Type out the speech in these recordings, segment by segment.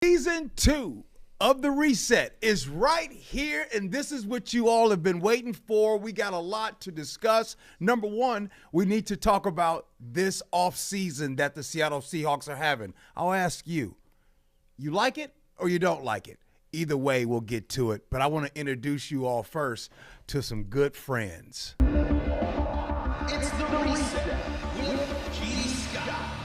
Season 2 of The Reset is right here, and this is what you all have been waiting for. We got a lot to discuss. Number one, we need to talk about this offseason that the Seattle Seahawks are having. I'll ask you, you like it or you don't like it? Either way, we'll get to it. But I want to introduce you all first to some good friends. It's The Reset with G. Scott.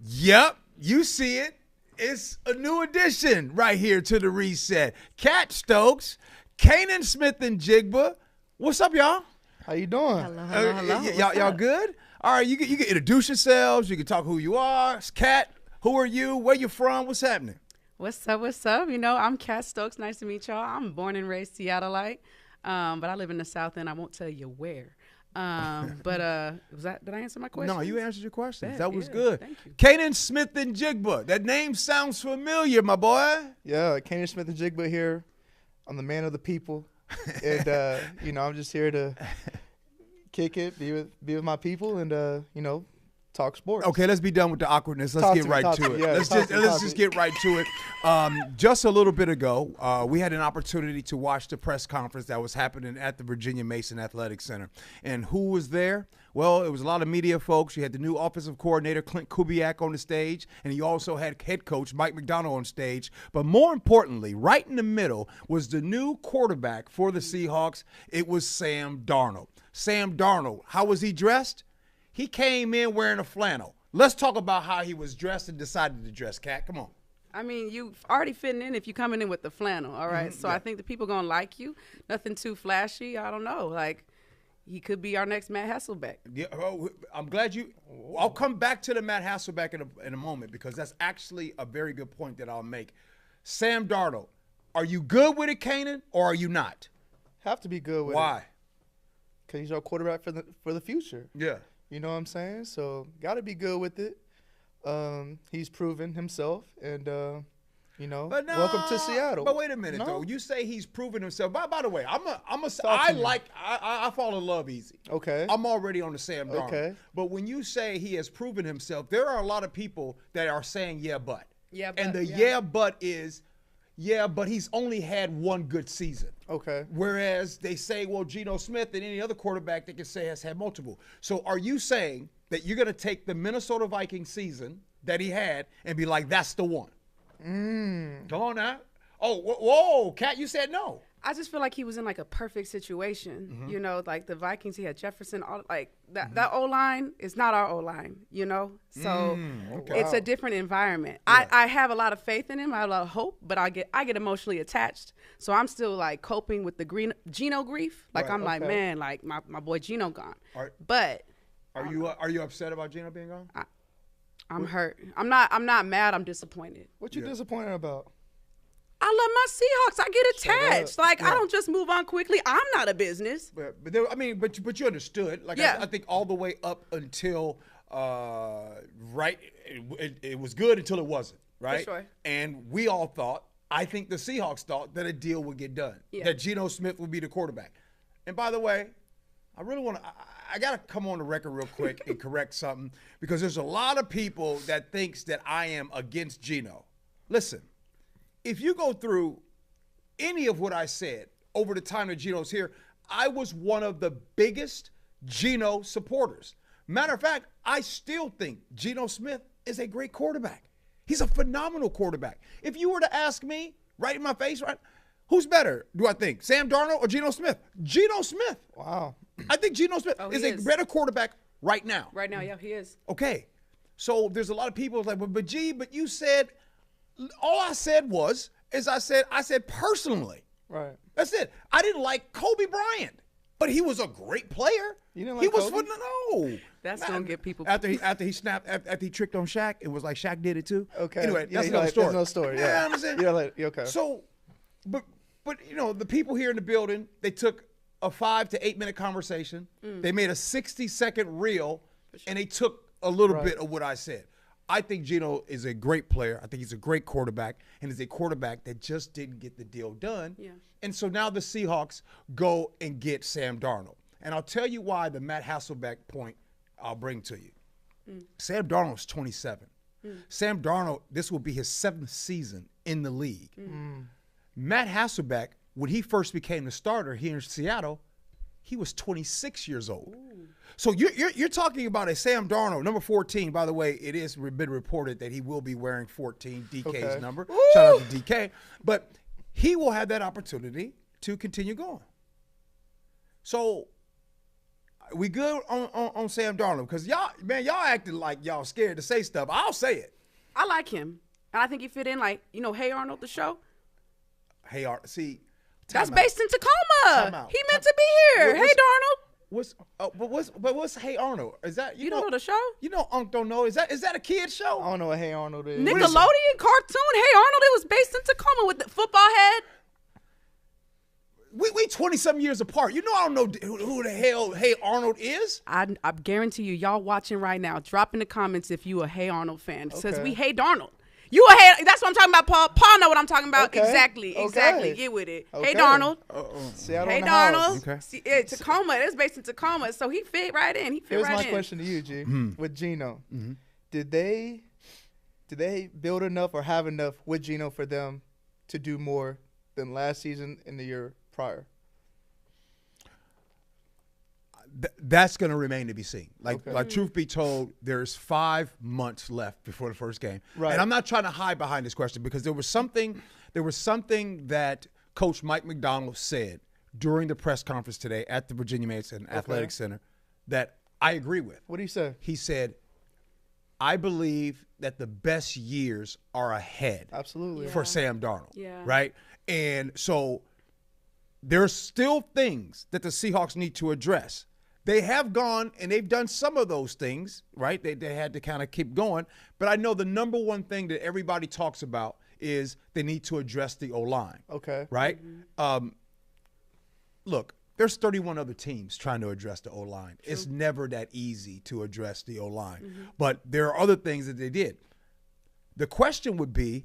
Yep, you see it. It's a new addition right here to The Reset. Cat Stokes, Geno Smith and Jigba. What's up, y'all? How you doing? Hello. Y'all good? All right, you can introduce yourselves. You can talk who you are. Cat, who are you? Where you from? What's happening? What's up? You know, I'm Cat Stokes. Nice to meet y'all. I'm born and raised Seattleite, but I live in the South End. I won't tell you where. But did I answer my question? No, you answered your questions. Bet, That was yeah, good. thank you. Geno Smith and Jigba. That name sounds familiar, my boy. Yeah, Geno Smith and Jigba here. I'm the man of the people, and I'm just here to kick it, be with my people, and talk sports. Okay, let's be done with the awkwardness. Let's get right to it. Yeah, Let's just get right to it. Just a little bit ago, we had an opportunity to watch the press conference that was happening at the Virginia Mason Athletic Center. And who was there? Well, it was a lot of media folks. You had the new offensive coordinator, Clint Kubiak, on the stage, and you also had head coach Mike McDonald on stage. But more importantly, right in the middle was the new quarterback for the Seahawks. It was Sam Darnold. Sam Darnold, how was he dressed? He came in wearing a flannel. Let's talk about how he was dressed and decided to dress, Kat. Come on. I mean, you already fitting in if you coming in with the flannel, all right? So yeah. I think the people going to like you. Nothing too flashy. I don't know. Like, he could be our next Matt Hasselbeck. Yeah, I'm glad I'll come back to the Matt Hasselbeck in a moment because that's actually a very good point that I'll make. Sam Darnold, are you good with it, Kanan, or are you not? Have to be good with it. Why? Because he's our quarterback for the future. Yeah. You know what I'm saying? So got to be good with it. He's proven himself, and welcome to Seattle. But wait a minute, though. You say he's proven himself. By the way, I fall in love easy. Okay. I'm already on the Sam Darnold. Okay. But when you say he has proven himself, there are a lot of people that are saying yeah, but. Yeah, but. And the yeah, but is, yeah, but he's only had one good season. Okay. Whereas they say, well, Geno Smith and any other quarterback they can say has had multiple. So are you saying that you're going to take the Minnesota Vikings season that he had and be like, that's the one? Come on now. Oh, whoa, Kat, you said no. I just feel like he was in like a perfect situation, you know, like the Vikings, he had Jefferson, that O-line is not our O-line, you know? So it's a different environment. Yeah. I have a lot of faith in him. I have a lot of hope, but I get emotionally attached. So I'm still like coping with the Geno grief. Like Right, I'm like, man, like my boy Geno gone. But Are you upset about Geno being gone? I'm hurt. I'm not mad. I'm disappointed. What you disappointed about? I love my Seahawks. I get attached. Like Yeah. I don't just move on quickly. I'm not a business. But you understood. Like Yeah. I think all the way up until it was good until it wasn't, right? sure. And we all thought, I think the Seahawks thought that a deal would get done, Yeah. that Geno Smith would be the quarterback. And by the way, I really want to. I got to come on the record real quick and correct something because there's a lot of people that thinks that I am against Geno. Listen. If you go through any of what I said over the time that Geno's here, I was one of the biggest Geno supporters. Matter of fact, I still think Geno Smith is a great quarterback. He's a phenomenal quarterback. If you were to ask me right in my face, right, who's better, do I think, Sam Darnold or Geno Smith? Geno Smith. Wow. I think Geno Smith is a better quarterback right now. Right now, yeah, he is. Okay. So there's a lot of people like, but you said – all I said I said personally. Right. That's it. I didn't like Kobe Bryant, but he was a great player. You didn't he like was Kobe? No. That's gonna get people. After he tricked on Shaq, it was like Shaq did it too. Okay. Anyway, Yeah, that's another story. That's another story. Yeah. I'm saying. Yeah. Okay. So, but the people here in the building, they took a 5 to 8 minute conversation. They made a 60-second reel, and they took a little bit of what I said. I think Geno is a great player. I think he's a great quarterback, and he's a quarterback that just didn't get the deal done. Yeah. And so now the Seahawks go and get Sam Darnold. And I'll tell you why the Matt Hasselbeck point I'll bring to you. Sam Darnold's 27. Sam Darnold, this will be his 7th season in the league. Matt Hasselbeck, when he first became the starter here in Seattle, he was 26 years old. So you're talking about a Sam Darnold, number 14. By the way, it has been reported that he will be wearing 14, DK's number. Shout out to DK. But he will have that opportunity to continue going. So we good on Sam Darnold? Because y'all acting like y'all scared to say stuff. I'll say it. I like him. And I think he fit in like, Hey Arnold, the show. Hey Arnold, see. That's based in Tacoma. He meant to be here. Hey Darnold. What's Hey Arnold? Is that you don't know the show? Unc don't know. Is that a kid's show? I don't know what Hey Arnold is. Nickelodeon cartoon. Hey Arnold. It was based in Tacoma with the football head. We 20-something years apart. I don't know who the hell Hey Arnold is. I guarantee you, y'all watching right now, drop in the comments if you a Hey Arnold fan. It says we hate Darnold. You a Hey? That's what I'm talking about, Paul. Paul know what I'm talking about. Exactly. Get with it. Hey Darnold. Seattle hey Darnold. Okay. Tacoma. It's based in Tacoma, so he fit right in. Here's my question to you, G. With Geno, did they build enough or have enough with Geno for them to do more than last season and the year prior? That's going to remain to be seen. Like truth be told, there's 5 months left before the first game. Right. And I'm not trying to hide behind this question because there was something that Coach Mike McDonald said during the press conference today at the Virginia Mason Athletic Center that I agree with. What did he say? He said, I believe that the best years are ahead. Absolutely. For Sam Darnold. Yeah. Right? And so there's still things that the Seahawks need to address. They have gone and they've done some of those things, right? They had to kind of keep going. But I know the number one thing that everybody talks about is they need to address the O-line. Okay. Right? Look, there's 31 other teams trying to address the O-line. True. It's never that easy to address the O-line. But there are other things that they did. The question would be,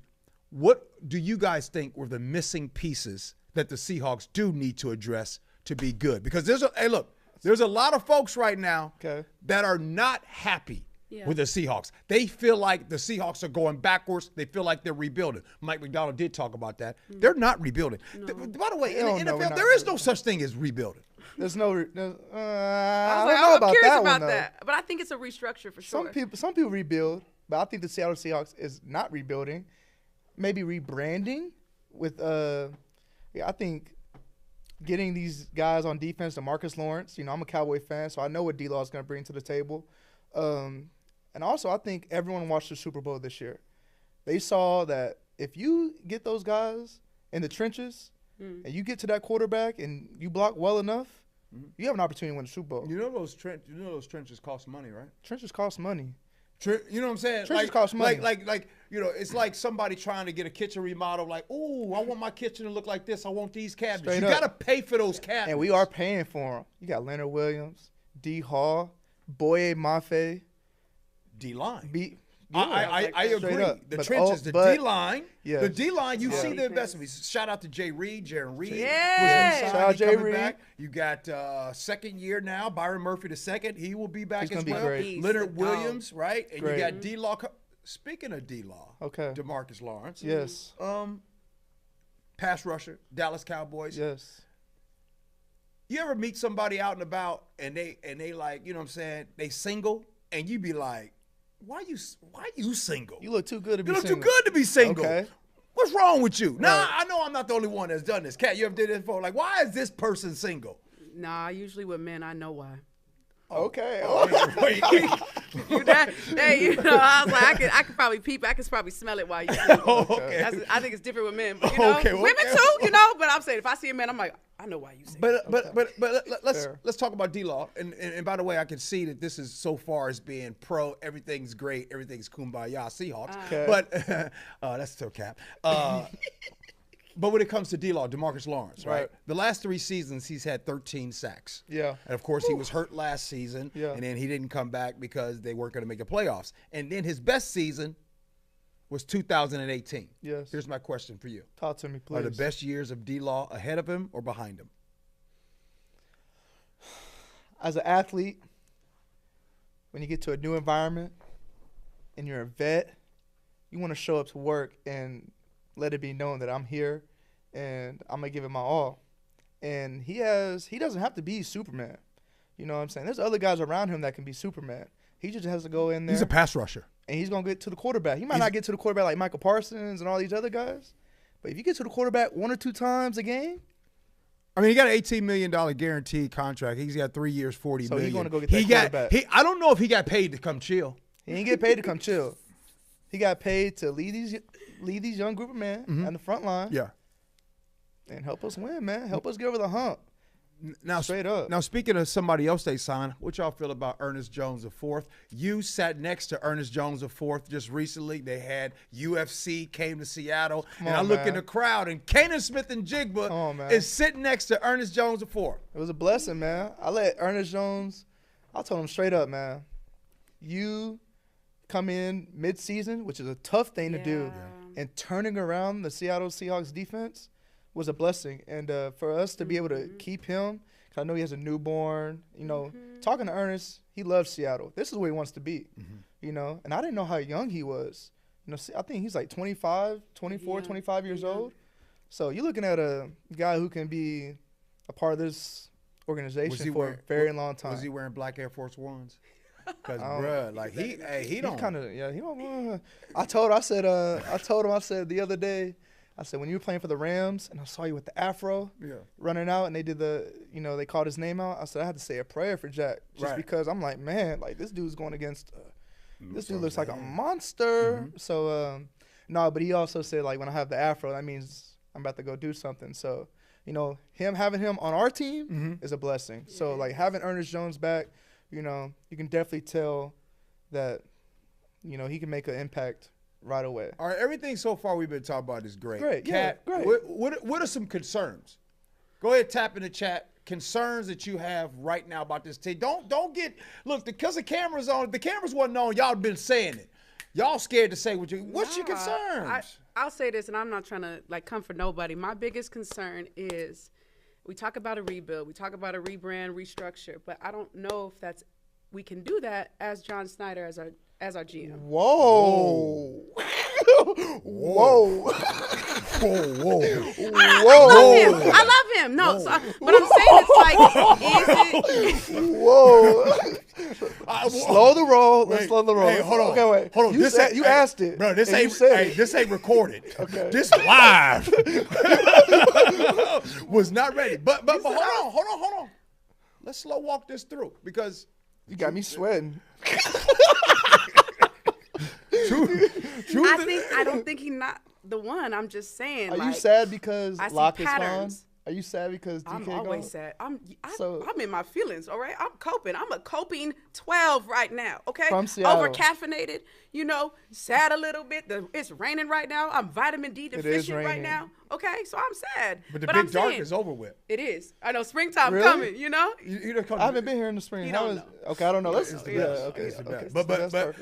what do you guys think were the missing pieces that the Seahawks do need to address to be good? Because there's a lot of folks right now that are not happy with the Seahawks. They feel like the Seahawks are going backwards. They feel like they're rebuilding. Mike McDonald did talk about that. They're not rebuilding. No. By the way, in the NFL, there is no such thing as rebuilding. There's no. I don't know I'm curious about that, but I think it's a restructure for sure. Some people rebuild, but I think the Seattle Seahawks is not rebuilding. Maybe rebranding with I think getting these guys on defense, Demarcus Lawrence. I'm a Cowboy fan, so I know what D-Law is going to bring to the table. And also, I think everyone watched the Super Bowl this year. They saw that if you get those guys in the trenches and you get to that quarterback and you block well enough, you have an opportunity to win the Super Bowl. Those trenches cost money, right? Trenches cost money. You know what I'm saying? Trenches cost money. It's like somebody trying to get a kitchen remodel. Like, ooh, I want my kitchen to look like this. I want these cabinets. Straight you got to pay for those cabinets. And we are paying for them. You got Leonard Williams, D. Hall, Boye Mafe. D-line. I agree. The trenches, the D-line. Yes. The D-line, you see the investments. Shout out to Jay Reed, Jaron Reed. Yeah. Shout out Jay Reed. Back. You got second year now, Byron Murphy II. He will be back as well. Great. Leonard Williams, right? And you got D-Law. Speaking of D-Law, Demarcus Lawrence. Yes. Pass rusher, Dallas Cowboys. Yes. You ever meet somebody out and about and they like, you know what I'm saying, they single and you be like, why you single? You look too good to be single. You look too good to be single. Okay. What's wrong with you? Nah, I know I'm not the only one that's done this. Kat, you ever did this before? Like, why is this person single? Nah, usually with men, I know why. Okay. I was like, I could probably peep. I could probably smell it while you sleep. Okay. I think it's different with men. But, women too, But I'm saying if I see a man, I'm like, I know why you say. But let's talk about D-Law. And by the way, I can see that this is so far as being pro. Everything's great. Everything's kumbaya Seahawks. But that's still cap. But when it comes to D-Law, Demarcus Lawrence, right? The last 3 seasons, he's had 13 sacks. Yeah. And, of course, he was hurt last season. Yeah. And then he didn't come back because they weren't going to make the playoffs. And then his best season was 2018. Yes. Here's my question for you. Talk to me, please. Are the best years of D-Law ahead of him or behind him? As an athlete, when you get to a new environment and you're a vet you want to show up to work and let it be known that I'm here and I'm gonna give it my all. And he doesn't have to be Superman. You know what I'm saying? There's other guys around him that can be Superman. He just has to go in there. He's a pass rusher. And he's going to get to the quarterback. He might not get to the quarterback like Michael Parsons and all these other guys. But if you get to the quarterback 1 or 2 times a game. I mean, he got an $18 million guaranteed contract. He's got 3 years, $40 million. So he's going to go get that quarterback. I don't know if he got paid to come chill. He didn't get paid to come chill. He got paid to lead these young group of men on the front line. Yeah. And help us win, man. Help us get over the hump. Now, straight up. Now, speaking of somebody else they signed, what y'all feel about Ernest Jones IV? You sat next to Ernest Jones IV just recently. They had UFC came to Seattle, and I look in the crowd, and Geno Smith and Jigba is sitting next to Ernest Jones IV. It was a blessing, man. I told him straight up, man, you come in mid-season, which is a tough thing to do, and turning around the Seattle Seahawks defense was a blessing. And for us to be able to keep him, 'cause I know he has a newborn, you know, talking to Ernest, he loves Seattle. This is where he wants to be, you know. And I didn't know how young he was. You know, I think he's like 25 years old. So you're looking at a guy who can be a part of this organization for a very long time. Was he wearing black Air Force Ones? Because, bruh, like, he don't. He don't. I told him the other day, I said, when you were playing for the Rams and I saw you with the afro running out and they did they called his name out, I said, I had to say a prayer for Jack just because I'm like, man, like this dude's going against, this dude looks like a monster. So, no, but he also said, like, when I have the afro, that means I'm about to go do something. So, you know, having him on our team is a blessing. Yeah. So, like, having Ernest Jones back, you know, you can definitely tell that, you know, he can make an impact right away. All right, everything so far we've been talking about is great. Great, Kat, great. What are some concerns? Go ahead, tap in the chat. Concerns that you have right now about this team. Don't get because the camera's on. The cameras wasn't on. Y'all been saying it. Y'all scared to say what's your concerns? I'll say this, and I'm not trying to like come for nobody. My biggest concern is we talk about a rebuild, we talk about a rebrand, restructure, but I don't know if we can do that as John Schneider as our GM. Whoa. Whoa. I love him. No, but I'm saying it's like, Whoa. Slow the roll. Let's slow the roll. Hey, hold on. Okay, wait. Hold on. You asked it. Bro, this ain't recorded. Okay. This live. Was not ready. But hold on. Let's slow walk this through because you got me sweating. I don't think he's not the one. I'm just saying. Are you sad because Locke is gone? Patterns. Are you sad because DK I'm always sad. I'm in my feelings, all right? I'm coping. I'm a coping 12 right now, okay? From Seattle. Over-caffeinated, you know, sad a little bit. It's raining right now. I'm vitamin D deficient right now, okay? So I'm sad. But the big dark is over with. It is. I know springtime really? coming, you know? I haven't been here in the spring. Okay, I don't know. Okay.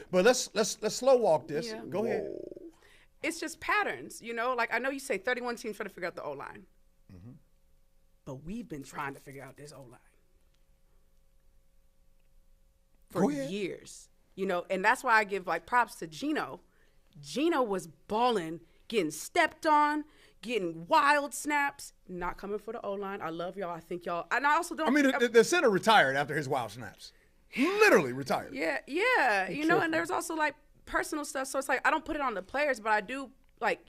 But let's slow walk this. Yeah. Go ahead. It's just patterns, you know? Like, I know you say 31 teams trying to figure out the O-line. Mm-hmm. But we've been trying to figure out this O-line for years, you know, and that's why I give like props to Geno. Geno was balling, getting stepped on, getting wild snaps, not coming for the O-line. I love y'all. I think y'all, and I also don't. I mean, the center retired after his wild snaps. Literally retired. Yeah. You know, and there's also like personal stuff. So it's like I don't put it on the players, but I do. Like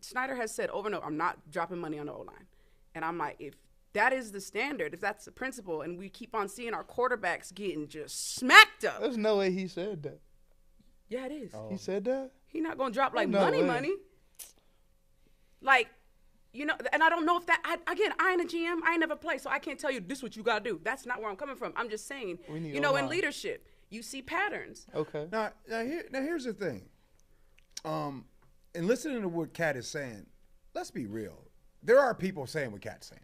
Schneider has said over and over, I'm not dropping money on the O-line. And I'm like, if that is the standard, if that's the principle, and we keep on seeing our quarterbacks getting just smacked up. There's no way he said that. Yeah, it is. He said that? He's not going to drop like money. Like, you know, and I don't know if that, I ain't a GM. I ain't never played, so I can't tell you this is what you got to do. That's not where I'm coming from. I'm just saying, you know, in leadership, you see patterns. Okay. Now here's the thing. And listening to what Kat is saying, let's be real. There are people saying what Kat's saying.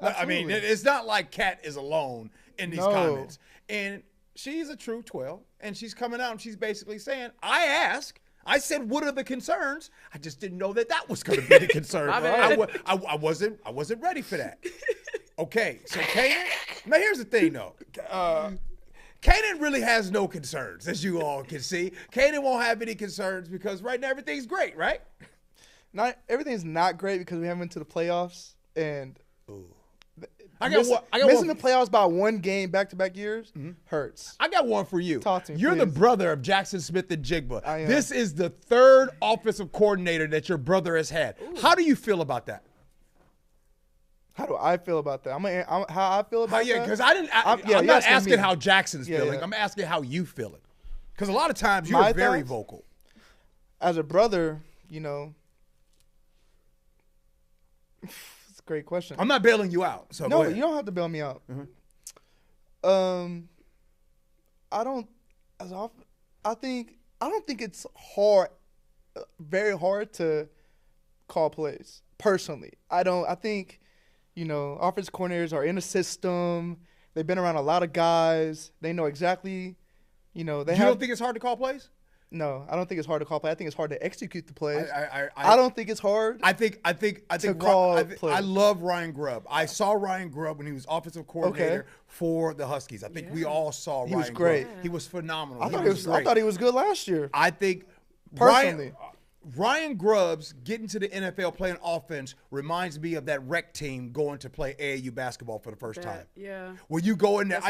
Absolutely. I mean, it's not like Kat is alone in these comments. And she's a true 12, and she's coming out and she's basically saying, I said, what are the concerns? I just didn't know that was going to be the concern. I wasn't ready for that. Okay, so Kanan, now here's the thing, though. Kanan really has no concerns, as you all can see. Kanan won't have any concerns because right now everything's great, right? Not everything's not great because we haven't went to the playoffs and missing the playoffs by one game back-to-back years hurts. I got one for you. Talk to me, You're the please. brother of Jackson Smith and Jigba. I am. This is the third offensive coordinator that your brother has had. How do you feel about that? How do I feel about that? How I feel about that? Because I'm you're not asking asking me. how Jackson's Yeah, feeling. yeah. I'm asking how you feeling. Because a lot of times you're My very thoughts? vocal. As a brother, it's a great question. I'm not bailing you out. So No, go ahead. you don't have to bail me out. I don't think it's hard, very hard to call plays. Personally, I think, offensive coordinators are in a system. They've been around a lot of guys. They know exactly, You don't think it's hard to call plays? No, I don't think it's hard to call play. I think it's hard to execute the plays. I don't think it's hard. I think call plays. I love Ryan Grubb. I saw Ryan Grubb when he was offensive coordinator for the Huskies. I think we all saw Ryan was great. Grubb. He was phenomenal. I thought he was good last year. I think Personally. Ryan Grubb's getting to the NFL playing offense reminds me of that rec team going to play AAU basketball for the first time. Yeah. When you go in there,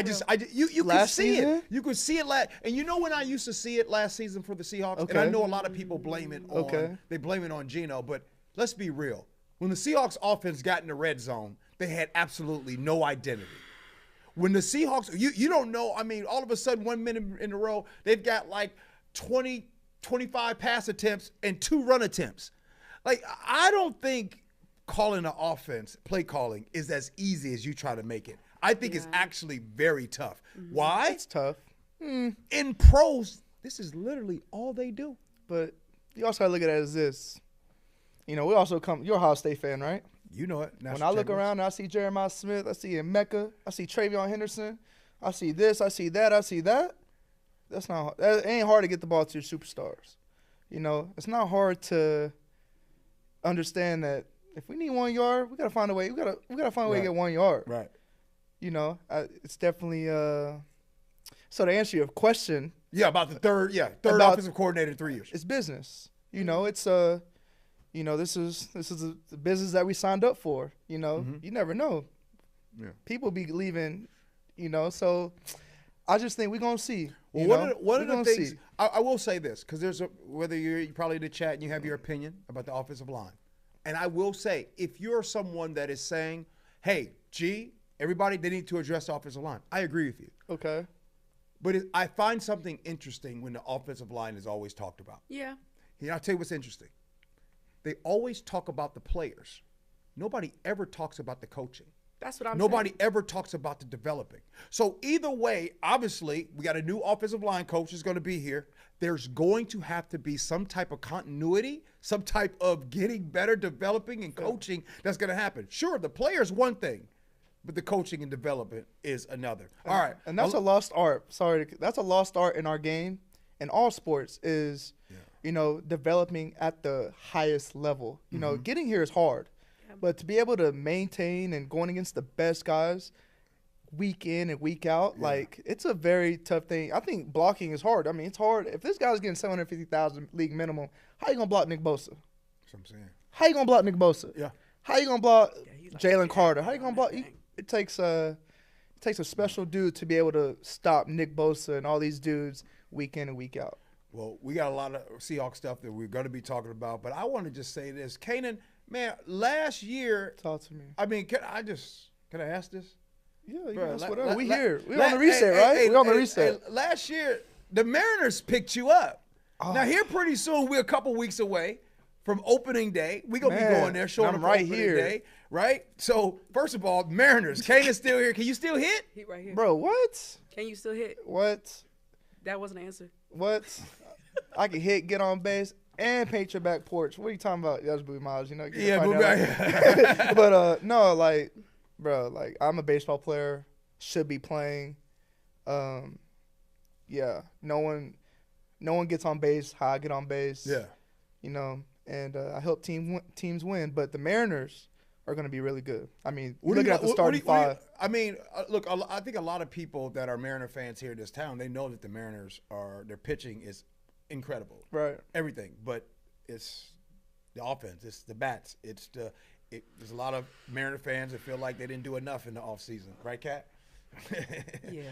you can Last see season? it. You could see it and you know when I used to see it last season for the Seahawks, and I know a lot of people blame it on Geno, but let's be real. When the Seahawks offense got in the red zone, they had absolutely no identity. When the Seahawks, you don't know, all of a sudden 1 minute in a row, they've got like 25 pass attempts and 2 run attempts. Like, I don't think calling an offense, play calling, is as easy as you try to make it. I think it's actually very tough. Why? It's tough. In pros, this is literally all they do. But you also got to look at it as this. We also you're a Ohio State fan, right? You know it. When I look around and I see Jeremiah Smith, I see Emeka, I see Travion Henderson, I see this, I see that, I see that. That ain't hard to get the ball to your superstars. It's not hard to understand that if we need 1 yard, we gotta find a way. We gotta find a way to get 1 yard. Right. It's definitely. So to answer your question, about the third About- offensive coordinator in 3 years. it's business. It's this is the business that we signed up for. You never know. Yeah. People be leaving. So I just think we're gonna see. Well, one of the things see. I will say this, because there's whether you're probably in the chat and you have your opinion about the offensive line, and I will say if you're someone that is saying, "Hey, everybody they need to address the offensive line," I agree with you. Okay. But I find something interesting when the offensive line is always talked about. Yeah. I'll tell you what's interesting. They always talk about the players. Nobody ever talks about the coaching. That's what I'm Nobody saying. ever talks about the developing. So either way, obviously, we got a new offensive line coach is going to be here. There's going to have to be some type of continuity, some type of getting better, developing, and coaching that's going to happen. Sure, the player's one thing, but the coaching and development is another. All right. And that's a lost art. That's a lost art in our game, in all sports, is, developing at the highest level. Getting here is hard. But to be able to maintain and going against the best guys week in and week out, it's a very tough thing. I think blocking is hard. It's hard. If this guy's getting $750,000 league minimum, how you going to block Nick Bosa? That's what I'm saying. How you going to block Nick Bosa? Yeah. How you going to block Jalen Carter? How you going to block? It takes a special dude to be able to stop Nick Bosa and all these dudes week in and week out. Well, we got a lot of Seahawks stuff that we're going to be talking about, but I want to just say this. Kanan, man, last year, Talk to me. can I ask this? Yeah, Bro, that's whatever. We la- here. We la- on the reset, hey, right? hey, We on the hey, reset. hey, last year, the Mariners picked you up. Oh. Now here pretty soon, we're a couple weeks away from opening day. We're going to be Man, going there showing I'm up right opening here. day, right? So, first of all, Mariners, Kanan's still here. Can you still hit? He right here. Bro, what? Can you still hit? What? That wasn't an answer. What? I can hit, get on base, and paint your back porch. What are you talking about? That's Booty Miles, Yeah, But no, bro, I'm a baseball player, should be playing. Yeah, no one gets on base how I get on base. Yeah. And I help teams win. But the Mariners are going to be really good. I mean, What do looking you- at the what- starting what do you- five. I mean, look, I think a lot of people that are Mariner fans here in this town, they know that the Mariners their pitching is incredible. Right. Everything. But it's the offense, it's the bats, there's a lot of Mariner fans that feel like they didn't do enough in the offseason. Right, Kat? Yeah.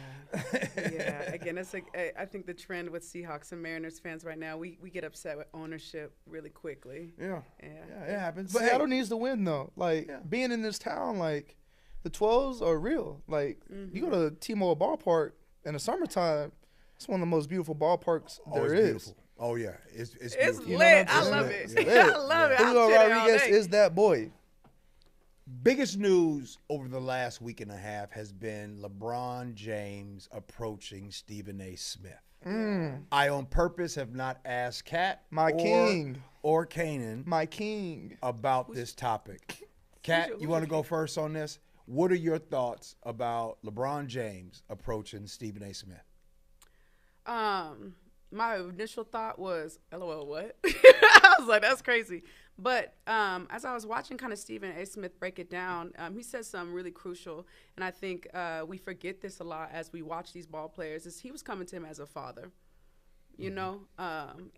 Again, I think the trend with Seahawks and Mariners fans right now, we get upset with ownership really quickly. Yeah, it happens. But But Seattle needs to win, though. Like, Yeah. being in this town, like, the 12s are real. Like, you go to T-Mobile Ballpark in the summertime, it's one of the most beautiful ballparks there it's is. beautiful. Oh yeah, it's It's beautiful. You know what lit. I'm I saying? love it. It's lit. I love it. Julio I'll sit there all Rodriguez day. is that boy. Biggest news over the last week and a half has been LeBron James approaching Stephen A. Smith. I, on purpose, have not asked Kat My king. or Kanan My king. about this topic. Kat, you want to go first on this? What are your thoughts about LeBron James approaching Stephen A. Smith? My initial thought was, LOL, what? I was like, that's crazy. But as I was watching kind of Stephen A. Smith break it down, he said something really crucial, and I think we forget this a lot as we watch these ball players, is he was coming to him as a father, you know?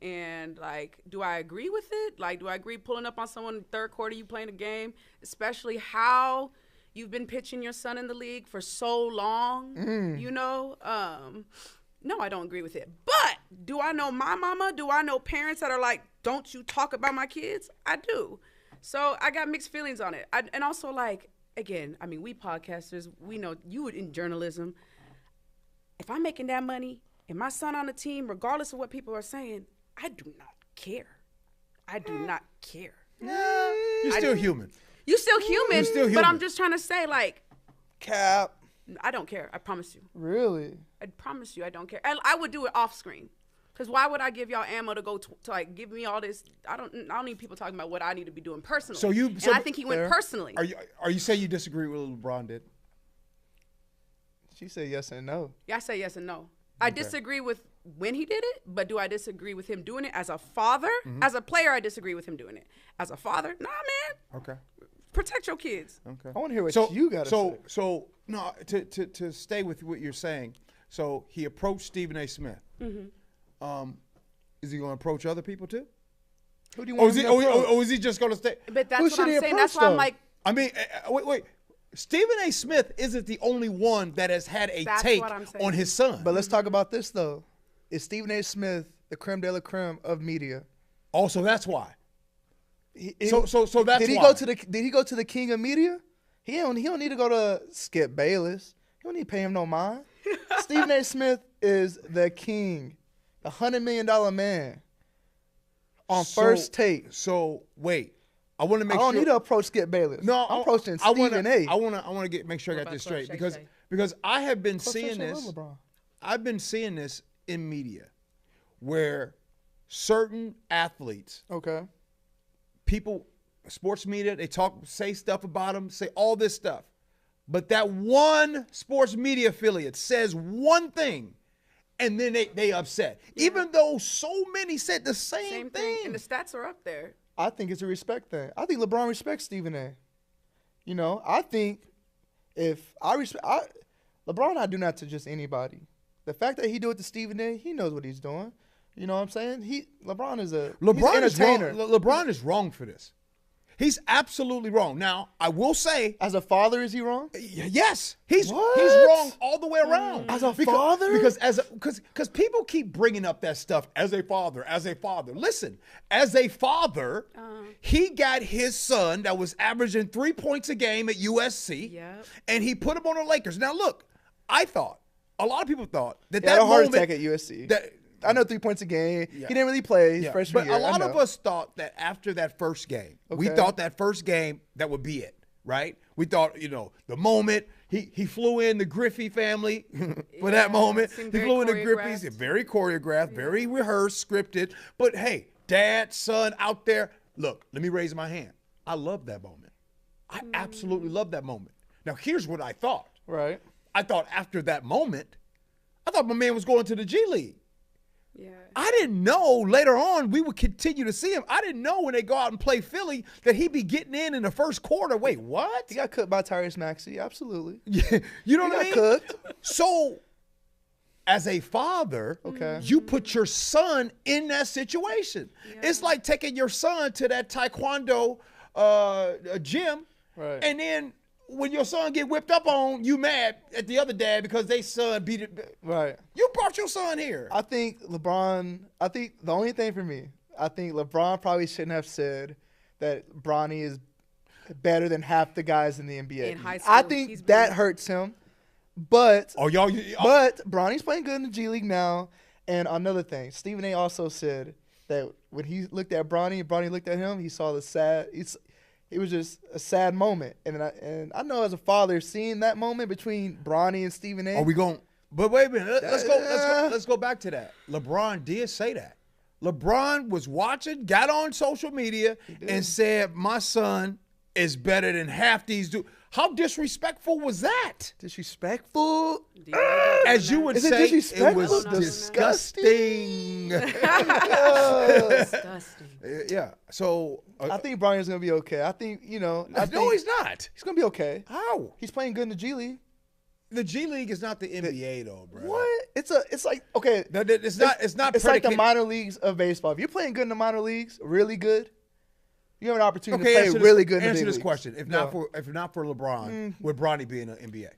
And, like, do I agree with it? Like, do I agree pulling up on someone in the third quarter, you playing a game, especially how you've been pitching your son in the league for so long, you know? No, I don't agree with it. But do I know my mama? Do I know parents that are like, don't you talk about my kids? I do. So I got mixed feelings on it. And also, like, again, I mean, we podcasters, we know you in journalism. If I'm making that money and my son on the team, regardless of what people are saying, I do not care. I do not care. You're still human. You're still human, still but human. I'm just trying to say, like, Cap. I don't care. I promise you. Really? I promise you I don't care. And I would do it off screen. Because why would I give y'all ammo to go to like give me all this? I don't need people talking about what I need to be doing personally. So I think he went personally. Are you saying you disagree with what LeBron did? She said yes and no. Yeah, I say yes and no. I disagree with when he did it, but do I disagree with him doing it as a father? As a player, I disagree with him doing it. As a father, nah, man. Okay. Protect your kids. Okay. I want to hear what you got to say. So no, to stay with what you're saying. So he approached Stephen A. Smith. Is he going to approach other people too? Who do you want to approach? Or is he just going to stay? But that's Who what should he I'm saying. That's approach, why I'm though? like, I mean, wait. Stephen A. Smith isn't the only one that has had a That's take what I'm saying. on his son. But let's talk about this, though. Is Stephen A. Smith the creme de la creme of media? Also, that's why. So that's Did he why. Did he go to the king of media? He don't need to go to Skip Bayless. He don't need to pay him no mind. Stephen A. Smith is the king, the $100 million man. On first take. So wait, I want to make I sure. don't need to approach Skip Bayless. No, I'm approaching I wanna- Stephen A. I want to make sure I got about this Club straight Shay because Shay? because I have been Plus, seeing I love this. LeBron. I've been seeing this in media, where certain athletes, Okay. people, sports media, they say stuff about them, say all this stuff, but that one sports media affiliate says one thing. And then they upset, even though so many said the same thing. and the stats are up there. I think it's a respect thing. I think LeBron respects Stephen A. You know, I think if I respect LeBron, I do not to just anybody. The fact that he do it to Stephen A., he knows what he's doing. You know what I'm saying? LeBron is he's an entertainer. LeBron is wrong for this. He's absolutely wrong. Now, I will say, As a father, is he wrong? yes, he's What? wrong all the way around. As a father? Because people keep bringing up that stuff as a father. Listen, as a father, he got his son that was averaging 3 points a game at USC, Yep. and he put him on the Lakers. Now, look, a lot of people thought that He had that a heart moment, attack at USC. I know 3 points a game. Yeah. He didn't really play his Yeah, freshman but year. a lot I of know. us thought that after that first game, we Okay. thought that first game, that would be it, right? We thought, the moment he flew in the Griffey family for that moment. seemed He very flew in the choreographed. Griffeys, very choreographed, very rehearsed, scripted. But hey, dad, son out there, look, let me raise my hand. I love that moment. I absolutely love that moment. Now, here's what I thought. Right. I thought after that moment, I thought my man was going to the G League. Yeah. I didn't know later on we would continue to see him. I didn't know when they go out and play Philly that he'd be getting in the first quarter. Wait, what? He got cooked by Tyrese Maxey. Absolutely. Yeah, you know He what I mean? got cooked. So, as a father, Okay. you put your son in that situation. Yeah. It's like taking your son to that taekwondo gym, Right. and then when your son get whipped up on, you mad at the other dad because they son beat it. Right. You brought your son here. I think the only thing for me, I think LeBron probably shouldn't have said that Bronny is better than half the guys in the NBA. In high school, I he's think been- that hurts him. But Oh, y'all. but Bronny's playing good in the G League now. And another thing, Stephen A. also said that when he looked at Bronny and Bronny looked at him, he saw the sad. It was just a sad moment. And I know as a father, seeing that moment between Bronny and Stephen A. Are we going? But wait a minute. Let's go back to that. LeBron did say that. LeBron was watching, got on social media, and said, "My son is better than half these dudes." How disrespectful was that? Disrespectful. As you would Is it say, it disrespectful? was No. disgusting. Disgusting. Yeah. So I think Bronny's gonna be okay. I think no, think he's not. he's gonna be okay. How? He's playing good in the G League. The G League is not the NBA, though, bro. What? It's like okay. No, it's not. It's not. It's like the predicated- minor leagues of baseball. If you're playing good in the minor leagues, really good, you have an opportunity Okay, to answer play this, really good in the answer big this leagues. question. If No. not for LeBron, would Bronny be in the NBA?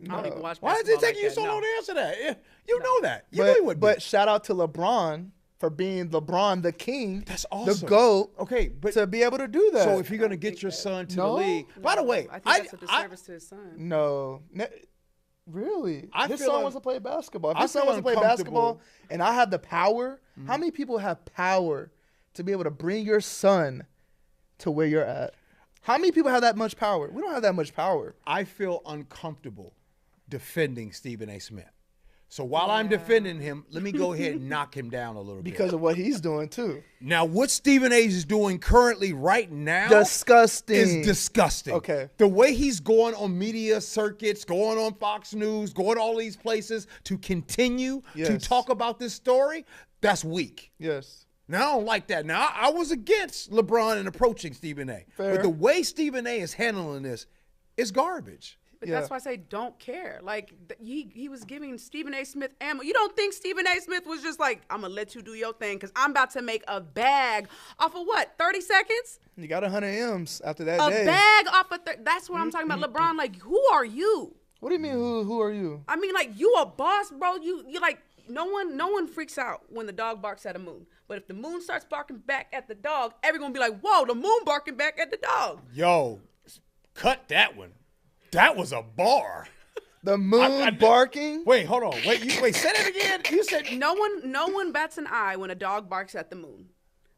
I don't even watch Why is basketball it taking you like so that, long no. to answer that? Yeah, you know that. You know he would be. But shout out to LeBron for being LeBron the king. That's The awesome. GOAT. Okay, but To be able to do that. so if you're gonna get your son to the No. league, by the way, I think that's a disservice to his son. No. Really? I His feel son un- wants to play basketball. If I his son feel wants to play basketball uncomfortable. and I have the power, how many people have power to be able to bring your son to where you're at? How many people have that much power? We don't have that much power. I feel uncomfortable defending Stephen A. Smith. So while I'm defending him, let me go ahead and knock him down a little Because bit. of what he's doing too. Now, what Stephen A. is doing currently right now Disgusting. is disgusting. Okay. The way he's going on media circuits, going on Fox News, going all these places to continue to Yes. talk about this story, that's weak. Yes. Now, I don't like that. Now, I was against LeBron and approaching Stephen A. Fair. But the way Stephen A. is handling this is garbage. But Yeah. that's why I say don't care. Like he was giving Stephen A. Smith ammo. You don't think Stephen A. Smith was just like, I'm gonna let you do your thing because I'm about to make a bag off of what? 30 seconds? You got 100 M's after that A day. bag off of that's what I'm talking about. LeBron, like, who are you? What do you mean? Who are you? I mean, like, you a boss, bro. You like no one freaks out when the dog barks at a moon. But if the moon starts barking back at the dog, everyone be like, whoa, the moon barking back at the dog. Yo, cut that one. That was a bar. The moon barking? Wait, hold on. Wait, say that again. You said No one bats an eye when a dog barks at the moon.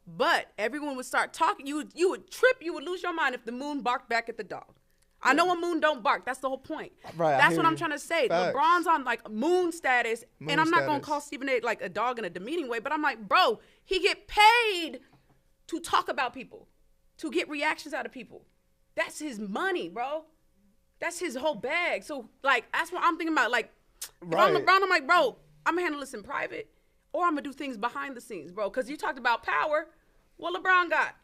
But everyone would start talking. You would trip. You would lose your mind if the moon barked back at the dog. I know a moon don't bark. That's the whole point. Right, I That's hear what I'm you. trying to say. Facts. LeBron's on like moon status, Moon and I'm not gonna status. call Stephen A. like a dog in a demeaning way, but I'm like, bro, he get paid to talk about people, to get reactions out of people. That's his money, bro. That's his whole bag. So like, that's what I'm thinking about. Like, if I'm Right. LeBron, I'm like, bro, I'm gonna handle this in private, or I'm gonna do things behind the scenes, bro. Because you talked about power. What LeBron got?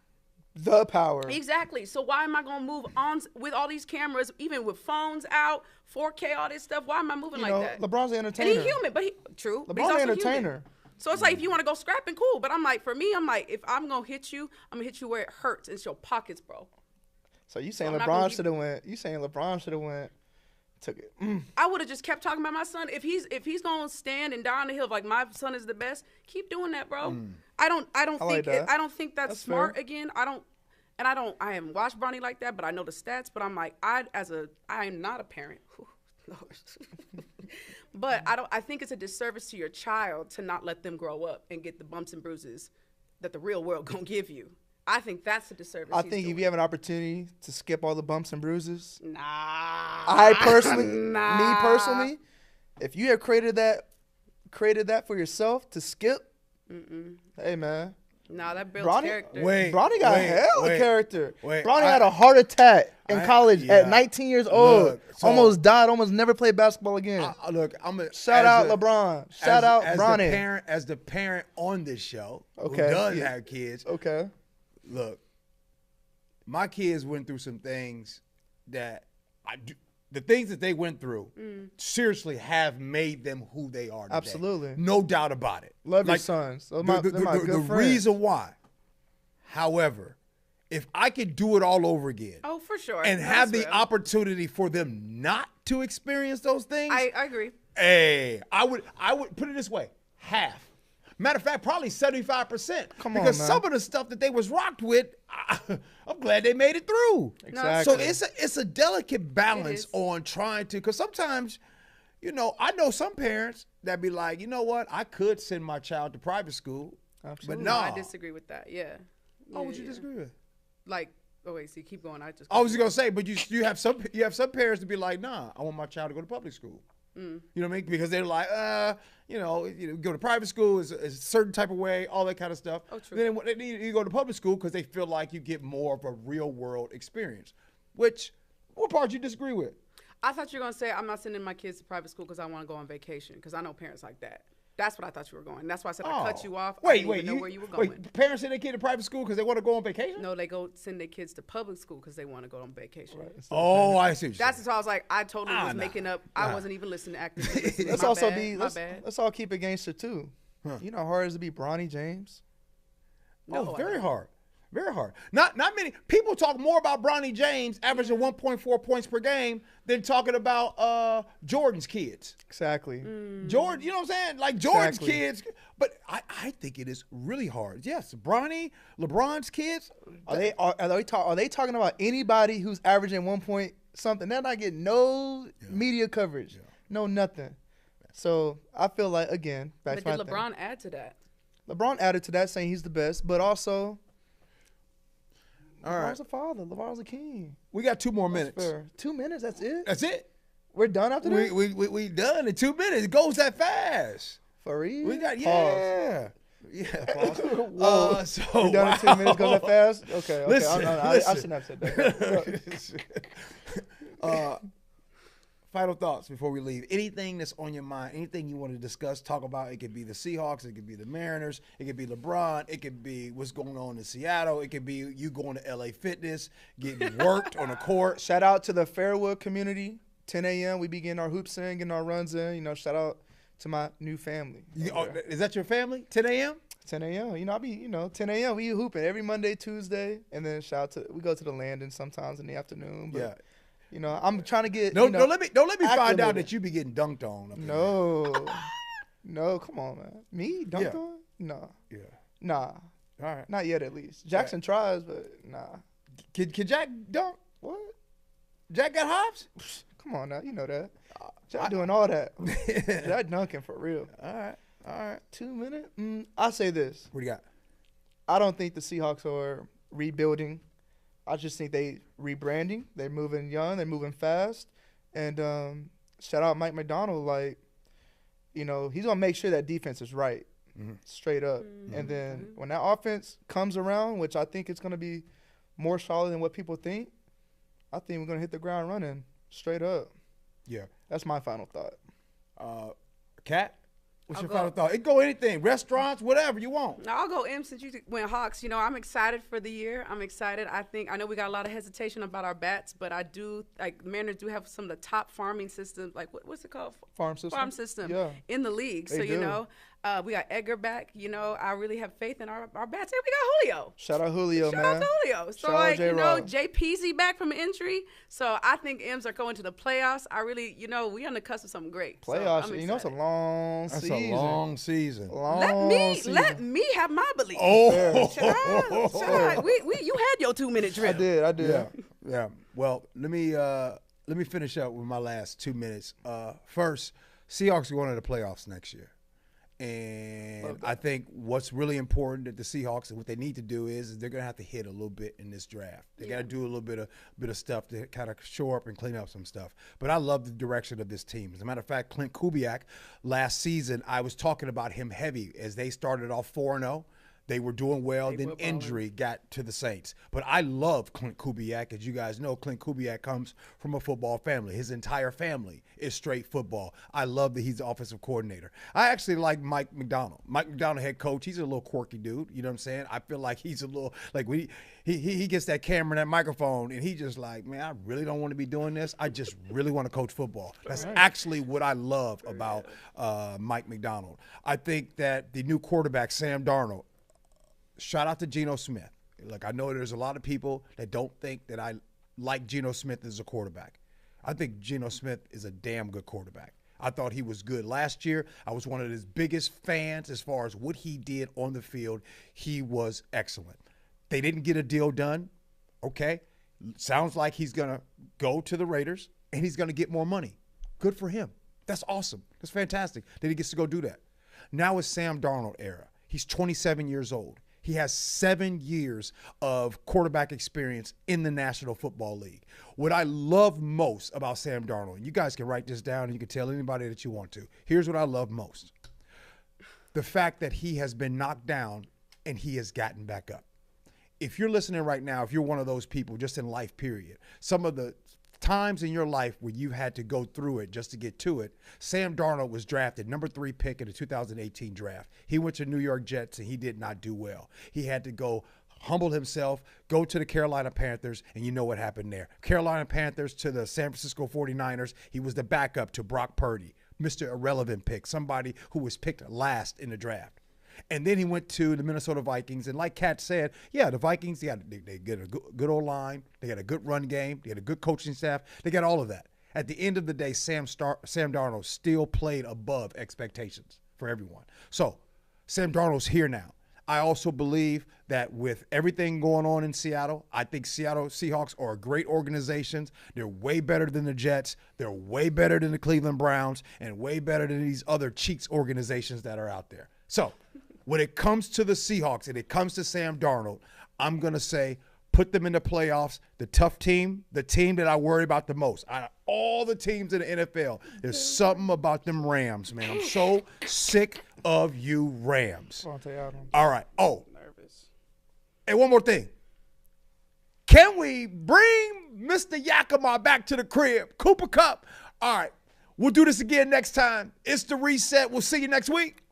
The power. Exactly. So why am I gonna move on with all these cameras, even with phones out, 4K, all this stuff? Why am I moving like that? LeBron's an entertainer. And he's human, but true. but he's LeBron's also an entertainer. human. So it's like if you want to go scrapping, cool. But I'm like, for me, I'm like, if I'm gonna hit you, I'm gonna hit you where it hurts. It's your pockets, bro. So you saying I'm not gonna LeBron should have went? You saying LeBron should have went? Took it. I would have just kept talking about my son. If he's gonna stand and die on the hill like my son is the best, keep doing that, bro. I don't like think that. I don't think that's That's smart. fair. Again, I haven't watched Bronny like that, but I know the stats. But I'm like, I am not a parent. Lord. But I think it's a disservice to your child to not let them grow up and get the bumps and bruises that the real world gonna give you. I think that's a disservice. I he's think if doing. you have an opportunity to skip all the bumps and bruises, Nah. I personally, me personally, if you have created that for yourself to skip, hey man, Nah, that builds Bronny, character. Bronny got hell of character. wait. Bronny had a heart attack in college yeah. at 19 years old. Look, so- almost died. Almost never played basketball again. Look, Shout out LeBron. Shout out Bronny. As the parent on this show Okay, who does yeah. have kids, Okay. look, my kids went through some things that the things that they went through seriously have made them who they are today. Absolutely. No doubt about it. Love your sons. They're my good the friends. reason why, however, if I could do it all over again Oh, for sure. and That's have the real. opportunity for them not to experience those things, I agree. hey, I would put it this way, half. Matter of fact, probably 75%. Come on, because man. some of the stuff that they was rocked with, I'm glad they made it through. Exactly. So it's a delicate balance is. on trying to, because sometimes, I know some parents that be like, you know what, I could send my child to private school, Absolutely. but no. I disagree with that. Yeah. Oh, what Yeah, you yeah. disagree with? Like, oh wait, see, keep going. I was just gonna say, but you have some parents to be like, nah, I want my child to go to public school. You know what I mean? Because they're like, go to private school is a certain type of way, all that kind of stuff. Oh, true. Then you go to public school because they feel like you get more of a real world experience. What part you disagree with? I thought you were gonna say I'm not sending my kids to private school because I want to go on vacation because I know parents like that. That's what I thought you were going. That's why I said I cut you off. I didn't even know where you were going. Wait, parents send their kid to private school because they want to go on vacation? No, they go send their kids to public school because they want to go on vacation. Oh, I see. What you're That's saying. why I was like, I totally was nah. making up. I wasn't even listening actively. Let's My also bad, be. my bad. Let's all keep it gangster too. You know how hard it is to be Bronny James. Oh, very hard. Very hard. Not many people talk more about Bronny James averaging 1.4 points per game than talking about Jordan's kids. Exactly. Jordan, you know what I'm saying? Like Jordan's Exactly. kids. But I think it is really hard. Yes, LeBron's kids. Are they talking about anybody who's averaging 1 point something? They're not getting no media coverage, no nothing. So I feel like again, back But to my did thing. LeBron add to that? LeBron added to that, saying he's the best, but also All right. LeBron's a father. LeBron's a king. We got 2 more minutes. Fair. 2 minutes. That's it. That's it. We're done after this. We done in 2 minutes. It goes that fast. For real. We got Pause. yeah. Pause. Whoa. So We're done in 2 minutes. Goes that fast. Okay. Listen, I shouldn't have said that. Final thoughts before we leave. Anything that's on your mind, anything you want to discuss, talk about. It could be the Seahawks, it could be the Mariners, it could be LeBron, it could be what's going on in Seattle, it could be you going to LA Fitness, getting worked on the court. Shout out to the Fairwood community. 10 a.m. We be getting our hoops in, getting our runs in. Shout out to my new family. Is that your family? 10 a.m.? 10 a.m. 10 a.m. We hooping every Monday, Tuesday, and then we go to the Landon sometimes in the afternoon. But, Yeah. I'm trying to get. Don't let me find out acclimated. that you be getting dunked on. up in No, come on, man. Me dunked on? No, there. Yeah. nah, All right. not yet. At least Jackson tries, but nah. Can Jack dunk? What? Jack got hops? Come on now, you know that. Jack doing all that. Jack dunking for real. All right. 2 minutes. I say this. What do you got? I don't think the Seahawks are rebuilding. I just think they rebranding. They're moving young. They're moving fast. And shout out Mike McDonald. Like, he's going to make sure that defense is right, straight up. And then when that offense comes around, which I think it's going to be more solid than what people think, I think we're going to hit the ground running straight up. Yeah. That's my final thought. Kat? What's I'll your go. final thought? It go anything, restaurants, whatever you want. Now, I'll go M since you went Hawks. I'm excited for the year. I'm excited. I know we got a lot of hesitation about our bats, but I do Mariners do have some of the top farming systems. Like what's it called? Farm system? Farm system Yeah. in the league. They So do. we got Edgar back. I really have faith in our bats. And we got Julio. Shout out Julio, Shout man. out to Julio. So, Shout out J-Rod. JPZ back from injury. So, I think M's are going to the playoffs. I really, we on the cusp of something great. So, Playoffs. I'm It's a excited. long That's season. a long season. Let me have my belief. Oh. Child, you had your 2 minute drill. I did. Yeah. Well, let me finish up with my last 2 minutes. First, Seahawks are going to the playoffs next year. And I think what's really important that the Seahawks and what they need to do is they're going to have to hit a little bit in this draft. They got to do a little bit of stuff to kind of shore up and clean up some stuff. But I love the direction of this team. As a matter of fact, Clint Kubiak, last season, I was talking about him heavy as they started off 4-0. They were doing well, then injury got to the Saints. But I love Clint Kubiak. As you guys know, Clint Kubiak comes from a football family. His entire family is straight football. I love that he's the offensive coordinator. I actually like Mike McDonald. Mike McDonald, head coach, he's a little quirky dude. You know what I'm saying? I feel like he's a little, like he gets that camera and that microphone, and he just like, man, I really don't want to be doing this. I just really want to coach football. That's actually what I love about Mike McDonald. I think that the new quarterback, Sam Darnold, shout out to Geno Smith. Look, I know there's a lot of people that don't think that I like Geno Smith as a quarterback. I think Geno Smith is a damn good quarterback. I thought he was good last year. I was one of his biggest fans as far as what he did on the field. He was excellent. They didn't get a deal done. Okay. Sounds like he's going to go to the Raiders and he's going to get more money. Good for him. That's awesome. That's fantastic that he gets to go do that. Now it's Sam Darnold era. He's 27 years old. He has 7 years of quarterback experience in the National Football League. What I love most about Sam Darnold, you guys can write this down and you can tell anybody that you want to. Here's what I love most. The fact that he has been knocked down and he has gotten back up. If you're listening right now, if you're one of those people just in life, period, some of the times in your life where you had to go through it just to get to it, Sam Darnold was drafted number 3 pick in the 2018 draft. He went to New York Jets and he did not do well. He had to go humble himself, go to the Carolina Panthers, and you know what happened there. Carolina Panthers to the San Francisco 49ers. He was the backup to Brock Purdy, Mr. Irrelevant pick, somebody who was picked last in the draft. And then he went to the Minnesota Vikings. And like Kat said, yeah, the Vikings, they get a good old line. They got a good run game. They had a good coaching staff. They got all of that. At the end of the day, Sam Darnold still played above expectations for everyone. So Sam Darnold's here now. I also believe that with everything going on in Seattle, I think Seattle Seahawks are a great organization. They're way better than the Jets. They're way better than the Cleveland Browns and way better than these other cheats organizations that are out there. So when it comes to the Seahawks and it comes to Sam Darnold, I'm going to say put them in the playoffs. The tough team, the team that I worry about the most. Out of all the teams in the NFL, there's something about them Rams, man. I'm so sick of you Rams. All right. Oh, hey, one more thing. Can we bring Mr. Yakima back to the crib? Cooper Kupp. All right. We'll do this again next time. It's The Reset. We'll see you next week.